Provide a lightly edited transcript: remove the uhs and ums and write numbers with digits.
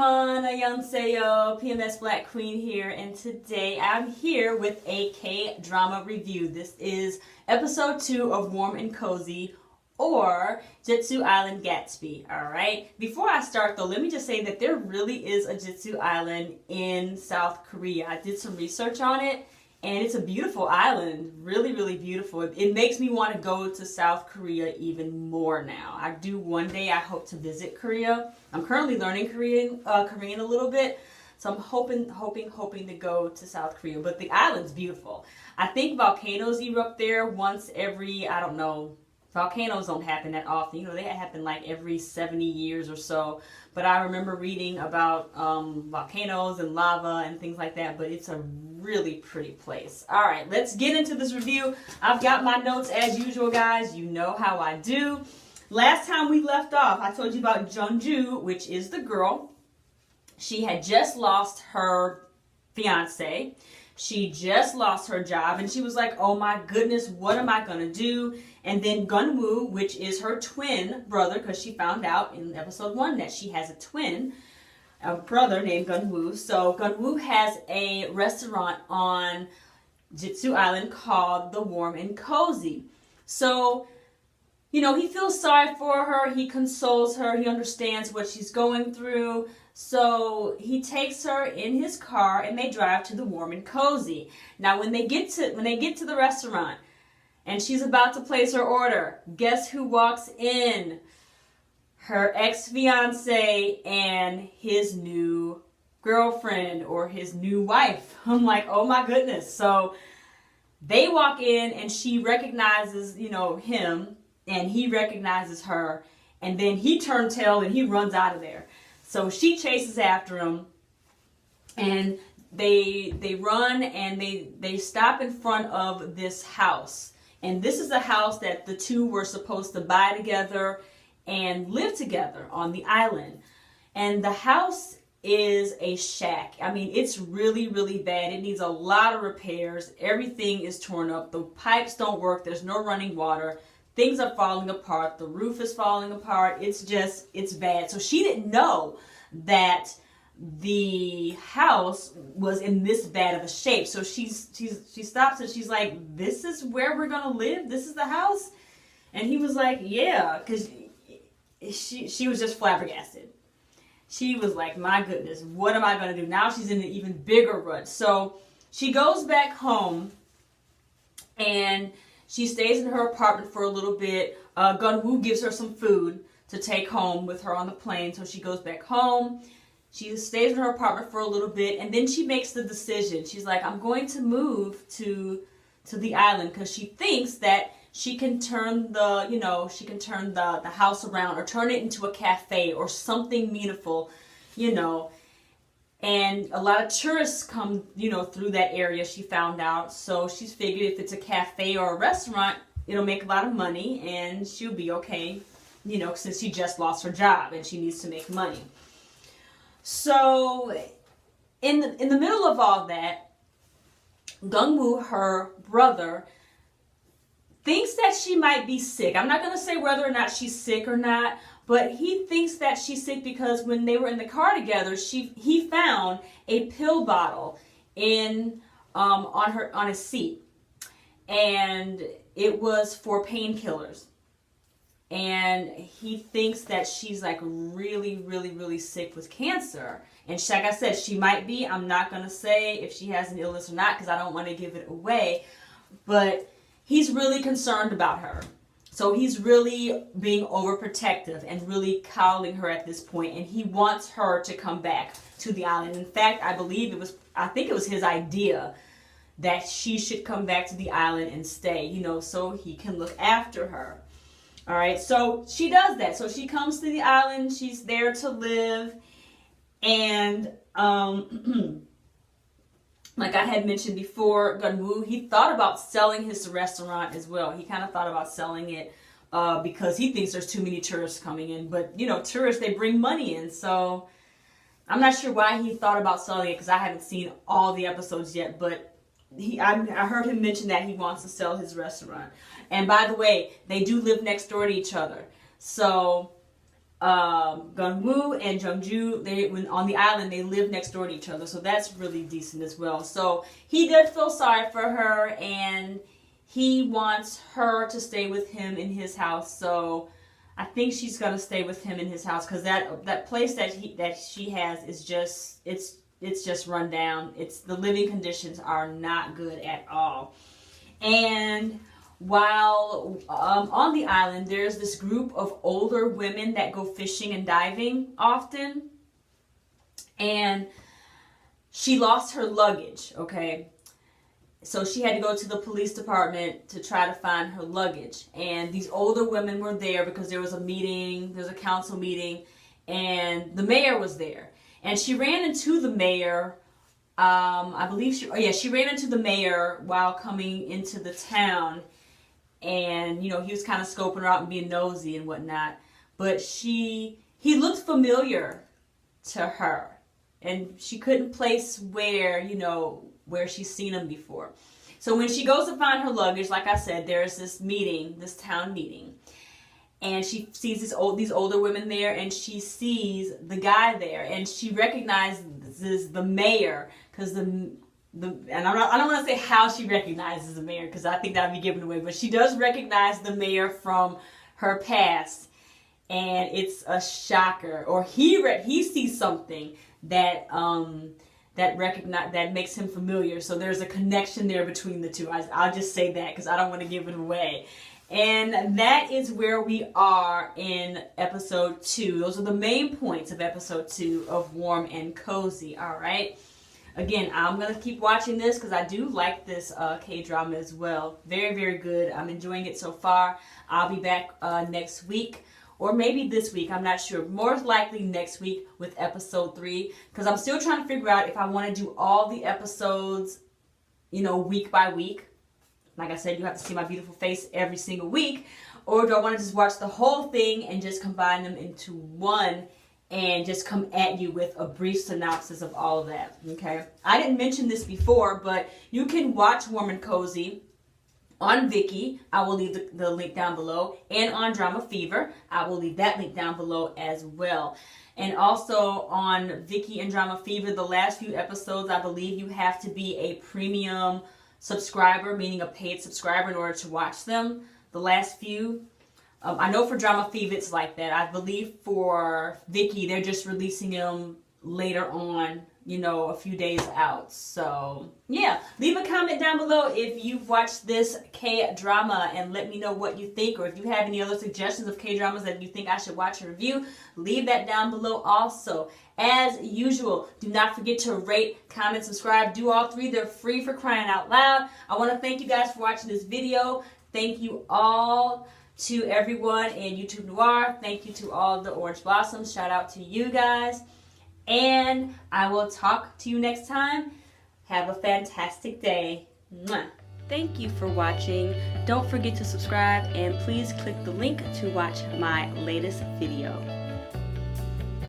everyone, Yoo Yeon Seok, PMS Black Queen here, and today I'm here with a K-drama review. This is episode 2 of Warm and Cozy, or Jeju Island Gatsby, alright? Before I start though, let me just say that there really is a Jeju Island in South Korea. I did some research on it, and it's a beautiful island, really, really beautiful. It makes me want to go to South Korea even more now. I do one day, I hope to visit Korea. I'm currently learning Korean a little bit, so I'm hoping to go to South Korea. But the island's beautiful. I think volcanoes erupt there once every, I don't know, volcanoes don't happen that often. You know, they happen like every 70 years or so. But I remember reading about volcanoes and lava and things like that. But it's a really pretty place. All right, let's get into this review. I've got my notes as usual, guys. You know how I do. Last time we left off, I told you about Jung Joo, which is the girl. She had just lost her fiance. She just lost her job, and she was like, oh my goodness, what am I going to do? And then Geon Woo, which is her twin brother, because she found out in episode 1 that she has a brother named Geon Woo. So Geon Woo has a restaurant on Jeju Island called The Warm and Cozy. So, you know, he feels sorry for her, he consoles her, he understands what she's going through. So he takes her in his car and they drive to The Warm and Cozy. Now when they get to the restaurant and she's about to place her order, guess who walks in? Her ex-fiance and his new girlfriend or his new wife. I'm like, oh my goodness. So they walk in and she recognizes, you know, him, and he recognizes her, and then he turns tail and he runs out of there. So she chases after him, and they run and they stop in front of this house. And this is a house that the two were supposed to buy together and live together on the island. And the house is a shack. I mean, it's really, really bad. It needs a lot of repairs. Everything is torn up. The pipes don't work. There's no running water. Things are falling apart. The roof is falling apart. It's bad. So she didn't know that the house was in this bad of a shape. So she stops and she's like, this is where we're going to live? This is the house? And he was like, yeah, because she was just flabbergasted. She was like, my goodness, what am I going to do? Now she's in an even bigger rut. So she goes back home and she stays in her apartment for a little bit. Geon Woo gives her some food to take home with her on the plane. So she goes back home. She stays in her apartment for a little bit, and then she makes the decision. She's like, I'm going to move to the island, because she thinks that she can turn the house around or turn it into a cafe or something meaningful, you know. And a lot of tourists come, you know, through that area, she found out. So she's figured if it's a cafe or a restaurant, it'll make a lot of money and she'll be okay, you know, since she just lost her job and she needs to make money. So in the middle of all that, Geon Woo, her brother, thinks that she might be sick. I'm not going to say whether or not she's sick or not, but he thinks that she's sick because when they were in the car together, he found a pill bottle on his seat, and it was for painkillers. And he thinks that she's like really, really, really sick with cancer. And like I said, she might be. I'm not going to say if she has an illness or not because I don't want to give it away. But he's really concerned about her. So he's really being overprotective and really coddling her at this point, and he wants her to come back to the island. In fact, I think it was his idea that she should come back to the island and stay, you know, so he can look after her. All right, so she does that. So she comes to the island. She's there to live, and like I had mentioned before, Geon Woo, he thought about selling his restaurant as well. He kind of thought about selling it because he thinks there's too many tourists coming in. But, you know, tourists, they bring money in. So I'm not sure why he thought about selling it because I haven't seen all the episodes yet. But I heard him mention that he wants to sell his restaurant. And by the way, they do live next door to each other. So Geon Woo and Jung Joo, when on the island, they live next door to each other, so that's really decent as well. So he did feel sorry for her, and he wants her to stay with him in his house. So I think she's gonna stay with him in his house, because that place that she has is just it's just run down. The living conditions are not good at all. And while on the island, there's this group of older women that go fishing and diving often, and she lost her luggage, okay? So she had to go to the police department to try to find her luggage. And these older women were there because there was a meeting, there's a council meeting, and the mayor was there. And she ran into the mayor, I believe she ran into the mayor while coming into the town. And, you know, he was kind of scoping her out and being nosy and whatnot. But he looked familiar to her. And she couldn't place where she's seen him before. So when she goes to find her luggage, like I said, there's this town meeting. And she sees these older women there, and she sees the guy there. And she recognizes the mayor, because and I don't want to say how she recognizes the mayor, because I think that would be given away, but she does recognize the mayor from her past, and it's a shocker. Or he sees something that makes him familiar. So there's a connection there between the two. I'll just say that because I don't want to give it away. And that is where we are in episode 2. Those are the main points of episode 2 of Warm and Cozy. All right. Again, I'm going to keep watching this because I do like this K-drama as well. Very, very good. I'm enjoying it so far. I'll be back next week, or maybe this week. I'm not sure. More likely next week with episode 3, because I'm still trying to figure out if I want to do all the episodes, week by week. Like I said, you have to see my beautiful face every single week. Or do I want to just watch the whole thing and just combine them into one and just come at you with a brief synopsis of all of that, okay? I didn't mention this before, but you can watch Warm and Cozy on Viki. I will leave the link down below. And on Dramafever. I will leave that link down below as well. And also on Viki and Dramafever, the last few episodes, I believe you have to be a premium subscriber, meaning a paid subscriber, in order to watch them. The last few. I know for Dramafever it's like that. I believe for Viki, they're just releasing them later on, a few days out. So, yeah. Leave a comment down below if you've watched this K-drama and let me know what you think. Or if you have any other suggestions of K-dramas that you think I should watch and review, leave that down below also. As usual, do not forget to rate, comment, subscribe. Do all 3. They're free, for crying out loud. I want to thank you guys for watching this video. Thank you all to everyone in YouTube Noir. Thank you to all the Orange Blossoms. Shout out to you guys. And I will talk to you next time. Have a fantastic day. Mwah. Thank you for watching. Don't forget to subscribe, and please click the link to watch my latest video.